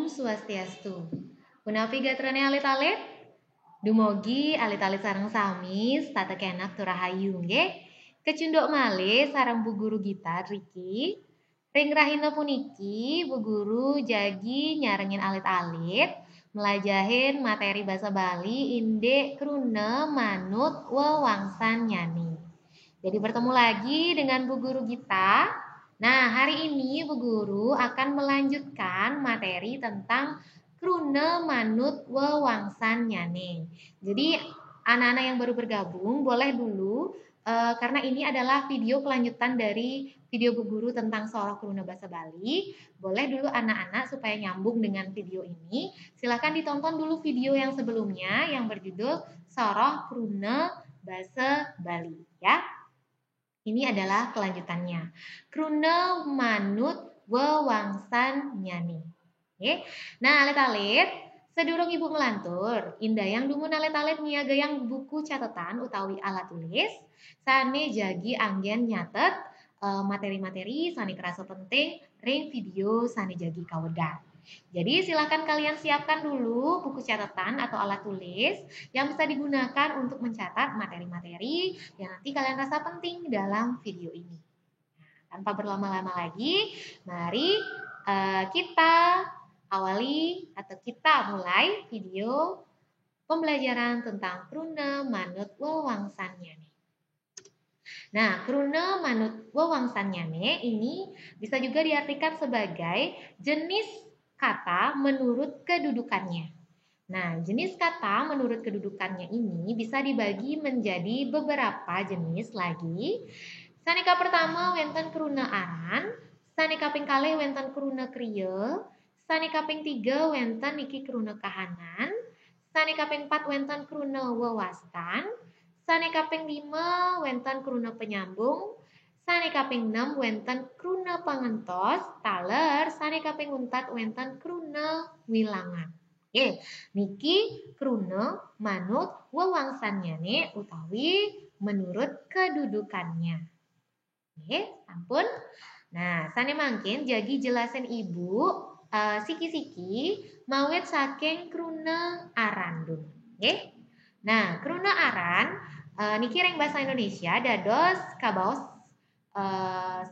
Swastiastu. Punapi gatrane alit-alit, dumugi alit-alit sareng sami tata kenak turahayu nggih. Kecunduk malih sareng Bu Guru Gita Riki. Ring rahina puniki Bu Guru jagi nyarengin alit-alit melajahin materi basa Bali inde krune manut wewangsan nyani. Jadi bertemu lagi dengan Bu Guru Gita. Nah, hari ini Bu Guru akan melanjutkan materi tentang krune manut wewangsan nyane. Jadi anak-anak yang baru bergabung boleh dulu karena ini adalah video kelanjutan dari video Bu Guru tentang Soroh Krune Basa Bali. Boleh dulu anak-anak supaya nyambung dengan video ini. Silakan ditonton dulu video yang sebelumnya yang berjudul Soroh Krune Basa Bali ya. Ini adalah kelanjutannya. Krune manut wewangsan nyani. Oke. Nah, alit-alit, sedurung ibu melantur, indah yang dumun alit-alit niaga yang buku catatan utawi alat tulis, sane jagi anggen nyatet materi-materi sane kerasa penting, ring video sane jagi kawedan. Jadi silakan kalian siapkan dulu buku catatan atau alat tulis yang bisa digunakan untuk mencatat materi-materi yang nanti kalian rasa penting dalam video ini. Nah, tanpa berlama-lama lagi, mari kita awali atau kita mulai video pembelajaran tentang krune manut wewangsannya. Nah, krune manut wewangsannya ini bisa juga diartikan sebagai jenis kata menurut kedudukannya. Nah, jenis kata menurut kedudukannya ini bisa dibagi menjadi beberapa jenis lagi. Sanika pertama wenten krune aran, sanika ping kalih wenten krune kriya, sanika ping 3 wenten niki krune kahanan, sanika ping 4 wenten krune wewastan, sanika ping 5 wenten krune penyambung, sanika ping 6 wenten krune pangentos, taler sanika ping 4 wenten krune wilangan. Oke, niki krune manut wewangsannya utawi menurut kedudukannya. Oke, ampun. Nah, sane mangkin jagi jelasin ibu siki-siki mawet saking krune aran dun. Oke. Nah, krune aran niki ring bahasa Indonesia dados kabaos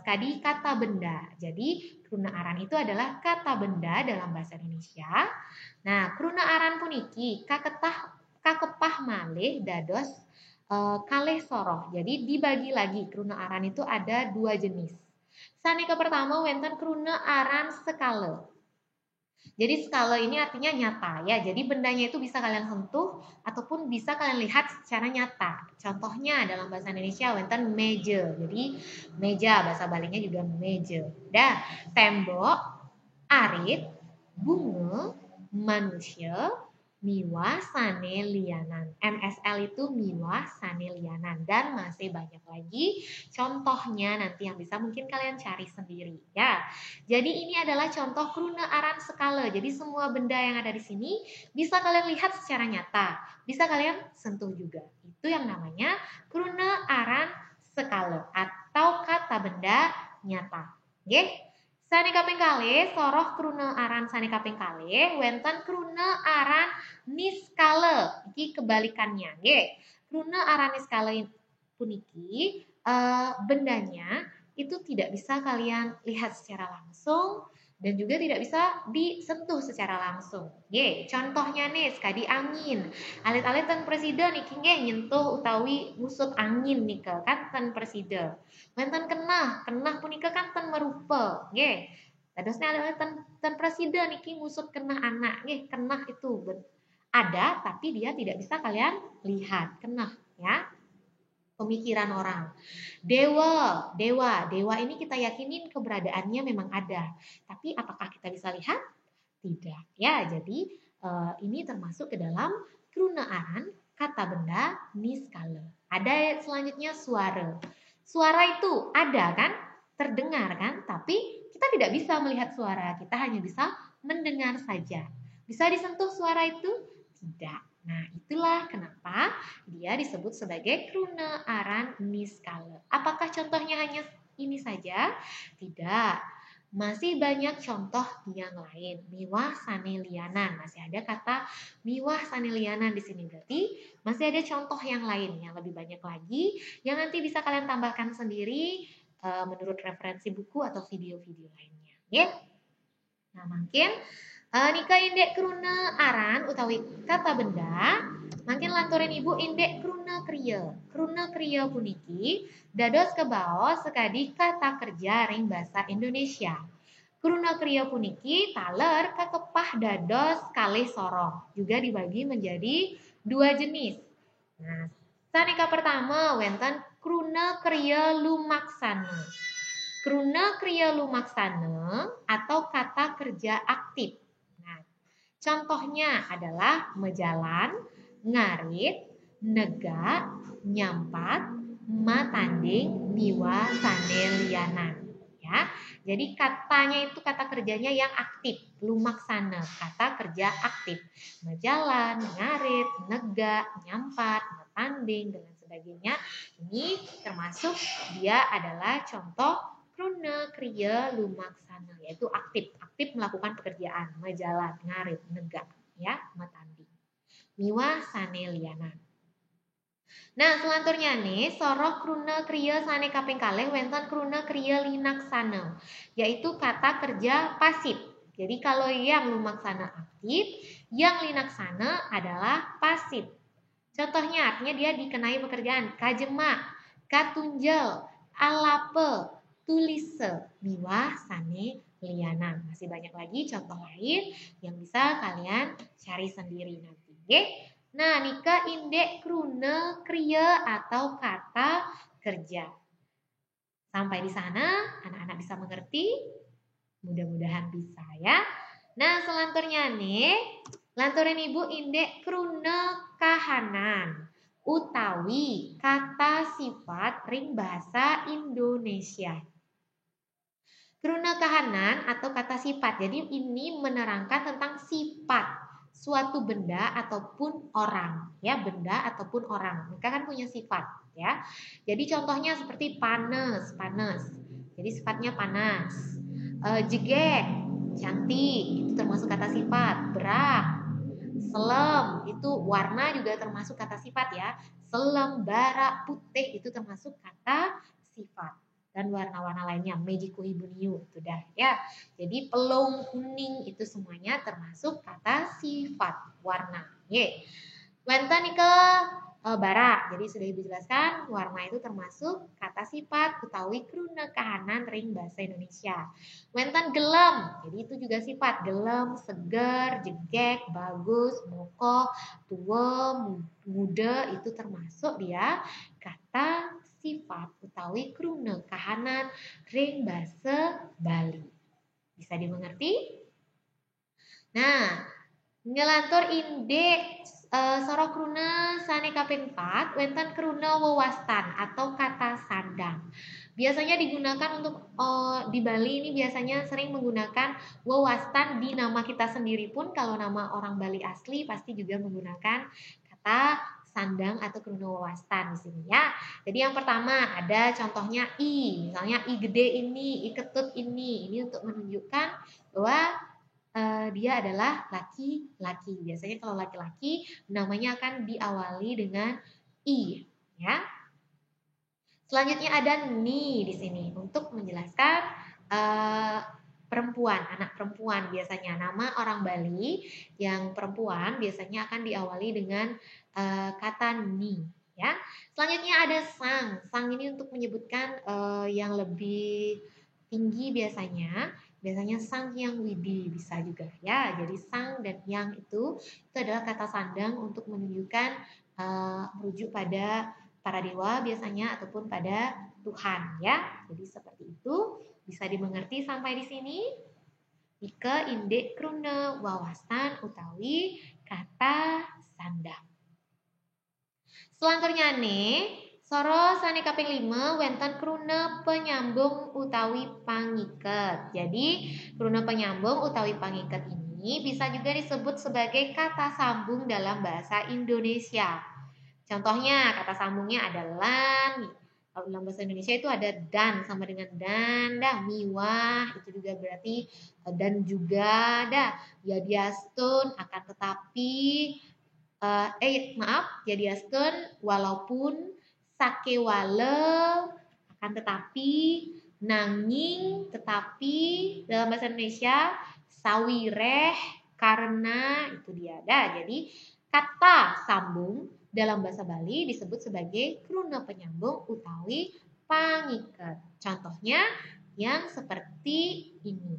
skadi kata benda. Jadi krune aran itu adalah kata benda dalam bahasa Indonesia. Nah, krune aran puniki kakepah malih dados kalih soroh. Jadi dibagi lagi krune aran itu ada 2 jenis. Sanika pertama wenten krune aran skala. Jadi skala ini artinya nyata ya. Jadi bendanya itu bisa kalian sentuh ataupun bisa kalian lihat secara nyata. Contohnya dalam bahasa Indonesia wenten meja. Jadi meja bahasa Balinya juga meja. Dah, tembok, arit, bunga, manusia, miwa sane lianan. MSL itu miwa sane lianan dan masih banyak lagi contohnya nanti yang bisa mungkin kalian cari sendiri ya. Jadi ini adalah contoh krune aran skala. Jadi semua benda yang ada di sini bisa kalian lihat secara nyata, bisa kalian sentuh juga. Itu yang namanya krune aran skala atau kata benda nyata. Oke? Sanika ping kalih soroh krune aran sanika ping kalih wenten krune aran niskala. Iki kebalikannya, nggih. Krune aran niskala puniki bendanya itu tidak bisa kalian lihat secara langsung dan juga tidak bisa disentuh secara langsung. Nggih, contohnya nih sekadi angin. Alit-alit ten presiden iki nggih nyentuh utawi ngusut angin nika kan ten presiden. Wenten kenah punika kan ten merupa, nggih. Tadosnya adalah ten presiden iki ngusut kenah anak, nggih. Kenah itu ada tapi dia tidak bisa kalian lihat, kenah ya. Pemikiran orang. Dewa ini kita yakinin keberadaannya memang ada. Tapi apakah kita bisa lihat? Tidak. Ya, jadi ini termasuk ke dalam krune aran kata benda niskala. Ada selanjutnya suara. Suara itu ada kan? Terdengar kan? Tapi kita tidak bisa melihat suara. Kita hanya bisa mendengar saja. Bisa disentuh suara itu? Tidak. Nah, itulah kenapa dia disebut sebagai krune aran niskala. Apakah contohnya hanya ini saja? Tidak. Masih banyak contoh yang lain. Miwah sanelianan. Masih ada kata miwah sanelianan di sini. Berarti masih ada contoh yang lain yang lebih banyak lagi yang nanti bisa kalian tambahkan sendiri menurut referensi buku atau video-video lainnya. Ya. Nah, mungkin nika indek kruna aran utawi kata benda mungkin lanturin ibu indek kruna kriya puniki dados kebaos sekadi kata kerja ring bahasa Indonesia. Kruna kriya puniki taler kakepah dados kalih sorong juga dibagi menjadi dua jenis. Nah, sanika pertama wenten kruna kriya lumaksana. Kruna kriya lumaksana atau kata kerja aktif. Nah, contohnya adalah mejalan, ngarit, nega, nyampat, matanding, miwa, sanelianan. Ya, jadi katanya itu kata kerjanya yang aktif, lumaksana, kata kerja aktif. Mejalan, ngarit, nega, nyampat, matanding, dan sebagainya. Ini termasuk dia adalah contoh kruna kriya lumaksana, yaitu aktif melakukan pekerjaan, mejalan, ngarit, nega, ya, matanding. Miwa sanelianan. Nah, selanjutnya nih, soroh kruna kriya sane kaping kalih wenten kruna kriya linaksana, yaitu kata kerja pasif. Jadi kalau yang lumaksana aktif, yang linaksana adalah pasif. Contohnya artinya dia dikenai pekerjaan kajema, katunjel, alape, tulise, miwah, sane, lianan. Masih banyak lagi contoh lain yang bisa kalian cari sendiri nanti. Okay? Nah, nika indek kruna kriya atau kata kerja. Sampai di sana anak-anak bisa mengerti? Mudah-mudahan bisa ya. Nah, selanjutnya nih, lanturin ibu indek kruna kahanan utawi kata sifat ring bahasa Indonesia. Kruna kahanan atau kata sifat. Jadi ini menerangkan tentang sifat suatu benda ataupun orang, ya, benda ataupun orang. Mereka kan punya sifat, ya. Jadi contohnya seperti panas. Jadi sifatnya panas. Jegek, cantik, itu termasuk kata sifat. Berak, selem, itu warna juga termasuk kata sifat ya. Selem, bara, putih itu termasuk kata sifat. Dan warna-warna lainnya, mejiku ibuniu, itu dah ya. Jadi pelung, kuning itu semuanya termasuk kata sifat warna. Ye. Wenten ke bara. Jadi sudah ibu jelaskan warna itu termasuk kata sifat utawi kruna kahanan ring bahasa Indonesia. Wenten gelem. Jadi itu juga sifat gelem, seger, jegek, bagus, mokoh, tua, muda itu termasuk dia kata sifat utawi kruna kahanan ring bahasa Bali. Bisa dimengerti? Nah, ngelantur indek soro kruna sane kaping 4 wenten kruna wewastan atau kata sandang. Biasanya digunakan untuk di Bali ini biasanya sering menggunakan wewastan di nama kita sendiri pun kalau nama orang Bali asli pasti juga menggunakan kata sandang atau kruna wewastan di sini ya. Jadi yang pertama ada contohnya i, misalnya i gede ini, i ketut ini untuk menunjukkan bahwa dia adalah laki-laki. Biasanya kalau laki-laki namanya akan diawali dengan i, ya. Selanjutnya ada ni di sini untuk menjelaskan perempuan, anak perempuan biasanya. Nama orang Bali yang perempuan biasanya akan diawali dengan kata ni, ya. Selanjutnya ada sang. Sang ini untuk menyebutkan yang lebih tinggi biasanya. Biasanya sang yang widi bisa juga ya. Jadi sang dan yang itu adalah kata sandang untuk menunjukkan merujuk pada para dewa biasanya ataupun pada Tuhan ya. Jadi seperti itu bisa dimengerti sampai di sini. Ika indek kruna wawasan utawi kata sandang. Selanjutnya nih, soro sane kaping 5 wenten kruna penyambung utawi pangiket. Jadi kruna penyambung utawi pangiket ini bisa juga disebut sebagai kata sambung dalam bahasa Indonesia. Contohnya kata sambungnya adalah Kalau dalam bahasa Indonesia itu ada dan sama dengan dan, dah miwah itu juga berarti dan juga, dah yadiastun akan tetapi, maaf yadiastun walaupun, sakewale akan tetapi, nanging tetapi dalam bahasa Indonesia, sawireh karena itu dia. Dah jadi kata sambung dalam bahasa Bali disebut sebagai kruna penyambung utawi pangiket. Contohnya yang seperti ini.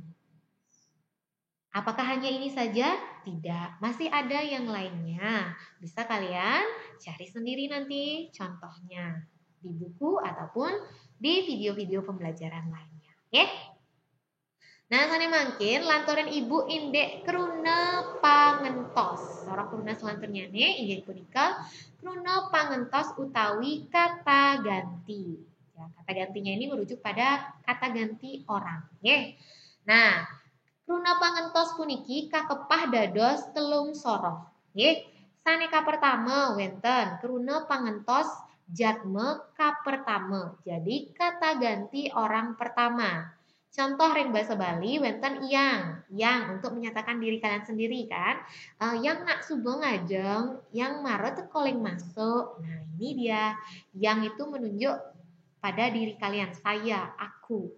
Apakah hanya ini saja? Tidak, masih ada yang lainnya. Bisa kalian cari sendiri nanti contohnya di buku ataupun di video-video pembelajaran lainnya. Oke? Nah, sana mangkin lantaran ibu indek kruna pangentos. Sorok kruna selanturnya nih inggih punika kruna pangentos utawi kata ganti. Ya, kata gantinya ini merujuk pada kata ganti orang, nggih. Nah, kruna pangentos puniki kakepah dados telung soroh. Nggih. Saneka pertama wenten kruna pangentos jadme kapertama. Jadi kata ganti orang pertama. Contoh ring bahasa Bali wenten yang untuk menyatakan diri kalian sendiri kan. Yang nak subuh ngajeng, yang marah tuh koleng masuk. Nah, ini dia. Yang itu menunjuk pada diri kalian, saya, aku.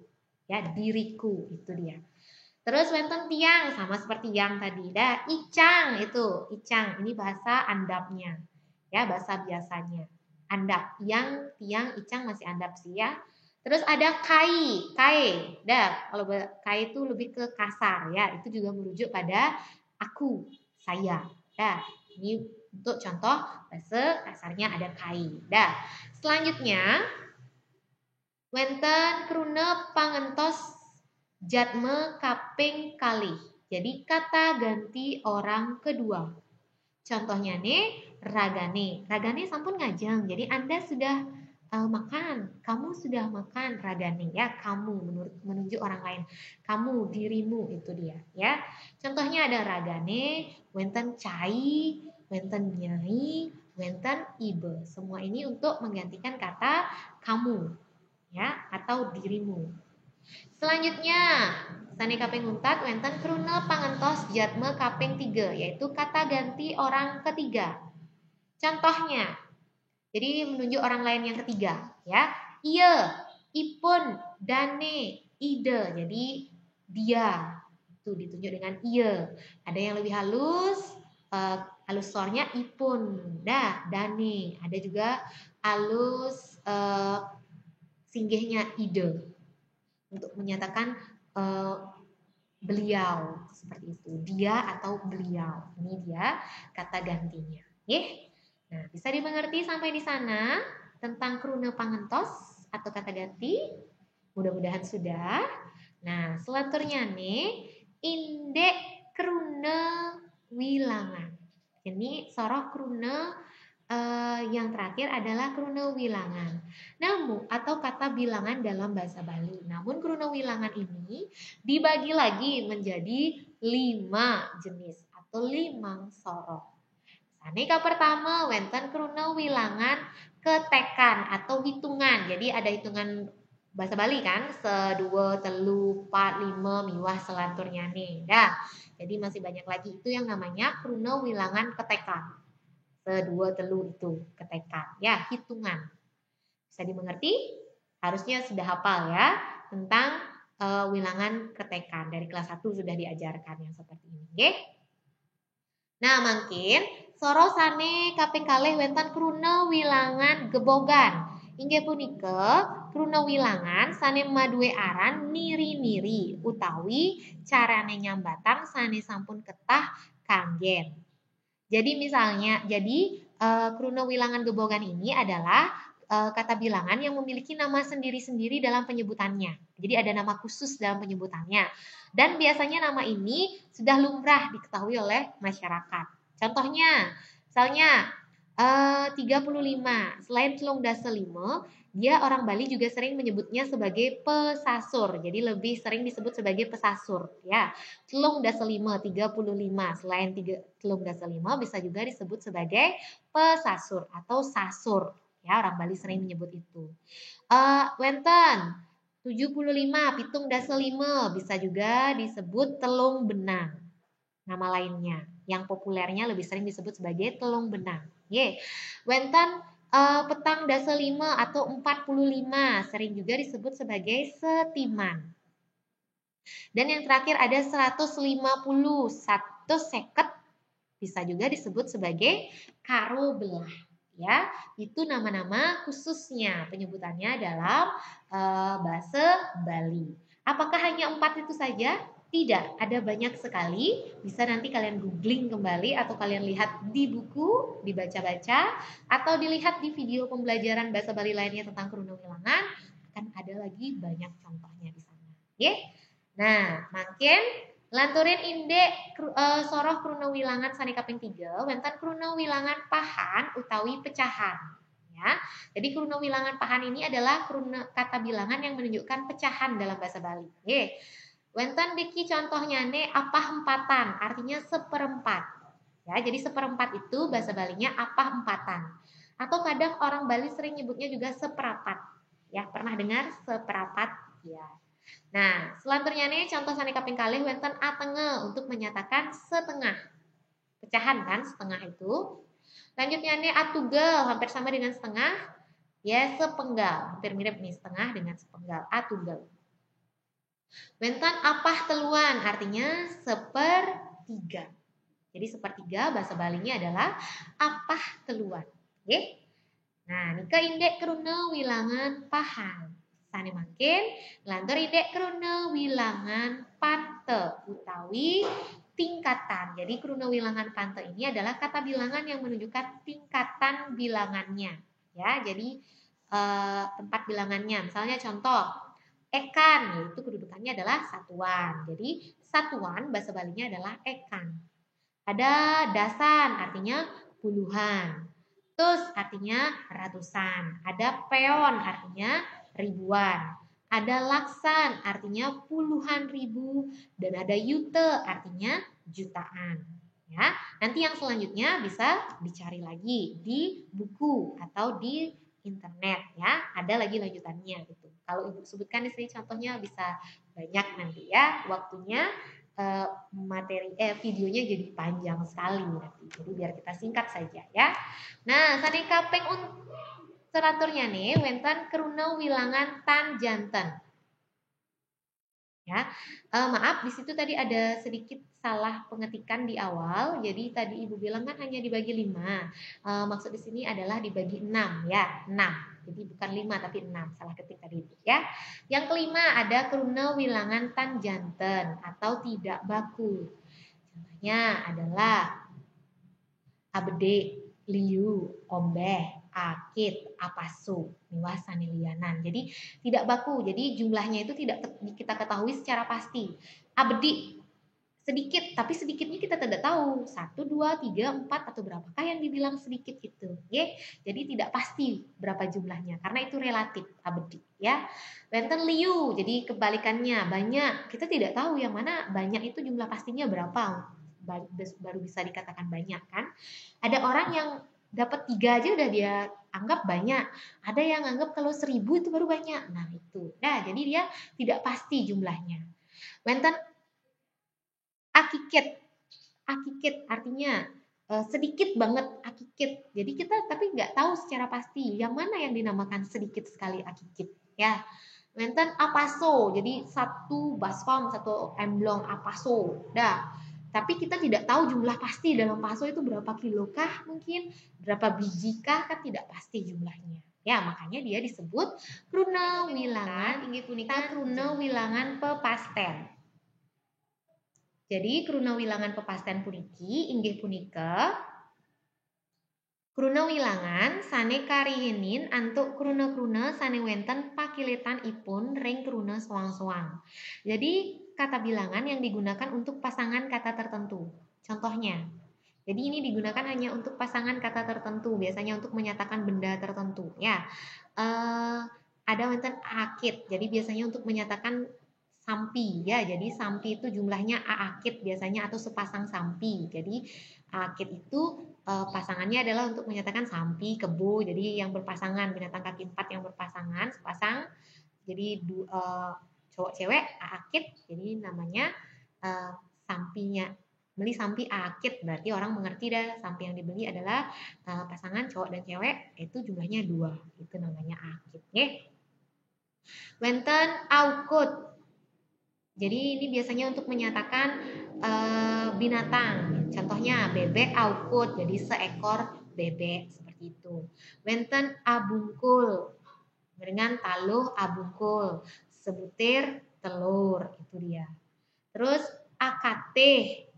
Ya, diriku itu dia. Terus wenten tiang sama seperti yang tadi. Dah, icang itu, icang ini bahasa andapnya. Ya, bahasa biasanya. Andap, yang, tiang, icang masih andap sih ya. Terus ada kai. Dah, kalau kai itu lebih ke kasar ya. Itu juga merujuk pada aku, saya. Dah, ini untuk contoh bahasa kasarnya ada kai. Dah. Selanjutnya wenten kruna pangentos jadme kaping kali. Jadi kata ganti orang kedua. Contohnya nih ragane. Ragane sampun ngajeng. Jadi Anda sudah makan, kamu sudah makan ragane ya, kamu menunjuk orang lain. Kamu, dirimu itu dia ya. Contohnya ada ragane, wenten cai, wenten nyai, wenten ibe. Semua ini untuk menggantikan kata kamu ya atau dirimu. Selanjutnya, sani kaping untat wenten kruna pangentos jadme kaping 3 yaitu kata ganti orang ketiga. Contohnya jadi menunjuk orang lain yang ketiga, ya. Iya, ipun, dane, ide. Jadi dia itu ditunjuk dengan iya. Ada yang lebih halus, halus sornya ipun, dah, dane. Ada juga halus singgihnya ide untuk menyatakan beliau seperti itu. Dia atau beliau. Ini dia kata gantinya. Nah, bisa dimengerti sampai di sana tentang kruna pangentos atau kata ganti? Mudah-mudahan sudah. Nah, selanjutnya nih, indek kruna wilangan. Ini soroh kruna yang terakhir adalah kruna wilangan. Namun atau kata bilangan dalam bahasa Bali. Namun kruna wilangan ini dibagi lagi menjadi 5 jenis atau 5 soroh. Aneka pertama wenten kruna wilangan ketekan atau hitungan. Jadi ada hitungan bahasa Bali kan, 1, 2, 3, 4, 5 miwah selanturnya nih. Dah. Jadi masih banyak lagi itu yang namanya kruna wilangan ketekan. 1, 2, 3 itu ketekan. Ya, hitungan. Bisa dimengerti? Harusnya sudah hafal ya tentang wilangan ketekan. Dari kelas 1 sudah diajarkan yang seperti ini, nggih. Nah, mungkin sorosane kaping kalih wenten kruna wilangan gebogan. Inggih punika kruna wilangan sane maduwe aran niri-niri utawi carane nyambatan sane sampun ketah kanggen. Jadi misalnya, kruna wilangan gebogan ini adalah kata bilangan yang memiliki nama sendiri-sendiri dalam penyebutannya. Jadi ada nama khusus dalam penyebutannya. Dan biasanya nama ini sudah lumrah diketahui oleh masyarakat. Contohnya, misalnya 35. Selain telung dasa 5, dia orang Bali juga sering menyebutnya sebagai pesasur. Jadi lebih sering disebut sebagai pesasur. Ya, telung dasa 5, 35. Selain telung dasa 5 bisa juga disebut sebagai pesasur atau sasur. Ya, orang Bali sering menyebut itu. Wenten 75 pitung dasa 5 bisa juga disebut telung benang. Nama lainnya yang populernya lebih sering disebut sebagai telung benang. Wenten petang dasa 5 atau 45 sering juga disebut sebagai setiman. Dan yang terakhir ada 150, 150 bisa juga disebut sebagai karo belah. Ya, itu nama-nama khususnya penyebutannya dalam bahasa Bali. Apakah hanya 4 itu saja? Tidak, ada banyak sekali. Bisa nanti kalian googling kembali atau kalian lihat di buku, dibaca-baca, atau dilihat di video pembelajaran bahasa Bali lainnya tentang kuruna wilangan. Akan ada lagi banyak contohnya di sana. Oke? Nah, makin lanturin indek soroh kruna wilangan sani kaping 3, wenten kruna wilangan pahan utawi pecahan. Ya. Jadi kruna wilangan pahan ini adalah kata bilangan yang menunjukkan pecahan dalam bahasa Bali. Wenten diki contohnya ne apah empatan, artinya seperempat. Ya, jadi seperempat itu bahasa Balinya apah empatan. Atau kadang orang Bali sering nyebutnya juga seperapat. Ya, pernah dengar seperapat? Ya. Nah, selanjutnya nih contoh sani kaping kalih wenten atenge untuk menyatakan setengah. Pecahan kan setengah itu. Lanjutnya nih atugel hampir sama dengan setengah. Ya, sepenggal. Hampir mirip nih setengah dengan sepenggal. Atugel. Wenten apah teluan artinya sepertiga. Jadi sepertiga bahasa Balinya adalah apah teluan. Oke? Nah, nika indek kruna wilangan pahan. Sane mangkin lantur indek kruna wilangan pante utawi tingkatan. Jadi kruna wilangan pante ini adalah kata bilangan yang menunjukkan tingkatan bilangannya. Ya, jadi tempat bilangannya. Misalnya contoh ekan, yaitu kedudukannya adalah satuan. Jadi satuan bahasa Balinya adalah ekan. Ada dasan, artinya puluhan. Tus artinya ratusan. Ada peon artinya ribuan. Ada laksan artinya puluhan ribu. Dan ada yute artinya jutaan. Ya, nanti yang selanjutnya bisa dicari lagi di buku atau di internet ya. Ada lagi lanjutannya gitu. Kalau Ibu sebutkan di sini contohnya bisa banyak nanti ya waktunya. Videonya jadi panjang sekali nanti. Jadi biar kita singkat saja ya. Nah, sani kaping teraturnya nih wenten kruna wilangan tan janten. Ya. Maaf di situ tadi ada sedikit salah pengetikan di awal. Jadi tadi Ibu bilang kan hanya dibagi 5. Maksud di sini adalah dibagi 6 ya, 6. Jadi bukan 5 tapi 6. Salah ketik tadi itu ya. Yang kelima ada kruna wilangan tan janten atau tidak baku. Contohnya adalah abede, liu, ombeh, akit, apasu, miwas sanilianan. Jadi tidak baku. Jadi jumlahnya itu tidak kita ketahui secara pasti. Abedi sedikit, tapi sedikitnya kita tidak tahu 1, 2, 3, 4 atau berapakah yang dibilang sedikit itu. Jadi tidak pasti berapa jumlahnya karena itu relatif abedi ya. Wenten liu, jadi kebalikannya banyak. Kita tidak tahu yang mana banyak itu jumlah pastinya berapa. Baru bisa dikatakan banyak kan. Ada orang yang dapat 3 aja udah dia anggap banyak. Ada yang anggap kalau 1000 itu baru banyak. Nah itu. Nah jadi dia tidak pasti jumlahnya. Wenten akikit. Akikit artinya sedikit banget akikit. Jadi kita tapi nggak tahu secara pasti yang mana yang dinamakan sedikit sekali akikit ya. Wenten apaso. Jadi satu baskom, satu emblong apaso. Dah. Tapi kita tidak tahu jumlah pasti dalam paso itu berapa kilokah mungkin, berapa bijikah kan tidak pasti jumlahnya. Ya, makanya dia disebut kruna wilangan inggih punika kruna wilangan pepasten. Jadi kruna wilangan pepasten puniki inggih punika kruna wilangan sane karihinin antuk kruna-kruna sane wenten pakilitan ipun ring kruna soang-soang. Jadi kata bilangan yang digunakan untuk pasangan kata tertentu. Contohnya, jadi ini digunakan hanya untuk pasangan kata tertentu, biasanya untuk menyatakan benda tertentu. Ya, ada wenten akit, jadi biasanya untuk menyatakan sampi. Ya, jadi sampi itu jumlahnya aakit biasanya atau sepasang sampi. Jadi Akit itu pasangannya adalah untuk menyatakan sampi, kebo. Jadi yang berpasangan, binatang kaki 4 yang berpasangan, sepasang. Jadi cowok cewek akit. Jadi namanya sampinya. Beli sampi akit, berarti orang mengerti dah sampi yang dibeli adalah pasangan cowok dan cewek, itu jumlahnya 2. Itu namanya akit, nggih. Wenten aukut. Jadi ini biasanya untuk menyatakan binatang. Contohnya bebek aukut, jadi seekor bebek seperti itu. Wenten abungkul dengan taluh abungkul, sebutir telur, itu dia. Terus AKT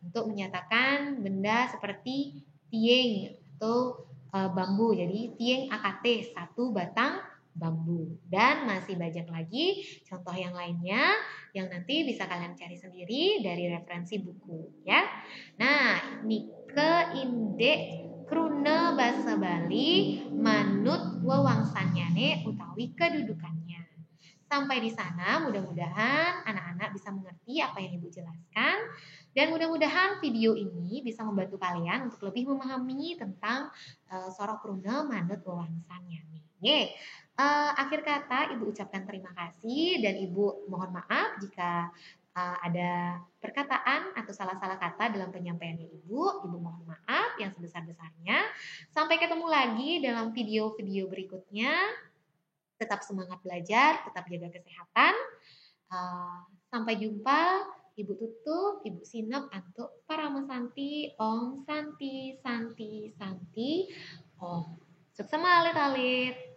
untuk menyatakan benda seperti tieng atau bambu. Jadi tieng AKT, satu batang bambu. Dan masih banyak lagi contoh yang lainnya yang nanti bisa kalian cari sendiri dari referensi buku ya. Nah, ini keinde krune basa Bali manut wewangsanyane utawi kedudukannya. Sampai di sana mudah-mudahan anak-anak bisa mengerti apa yang Ibu jelaskan dan mudah-mudahan video ini bisa membantu kalian untuk lebih memahami tentang sorok krune manut wewangsanyane. Akhir kata Ibu ucapkan terima kasih dan Ibu mohon maaf jika ada perkataan atau salah-salah kata dalam penyampaiannya Ibu. Ibu mohon maaf yang sebesar-besarnya. Sampai ketemu lagi dalam video-video berikutnya. Tetap semangat belajar, tetap jaga kesehatan. Sampai jumpa. Ibu tutup, Ibu sinep antuk para mesanti, Om Santi, Santi, Santi, Om. Sukses alit-alit.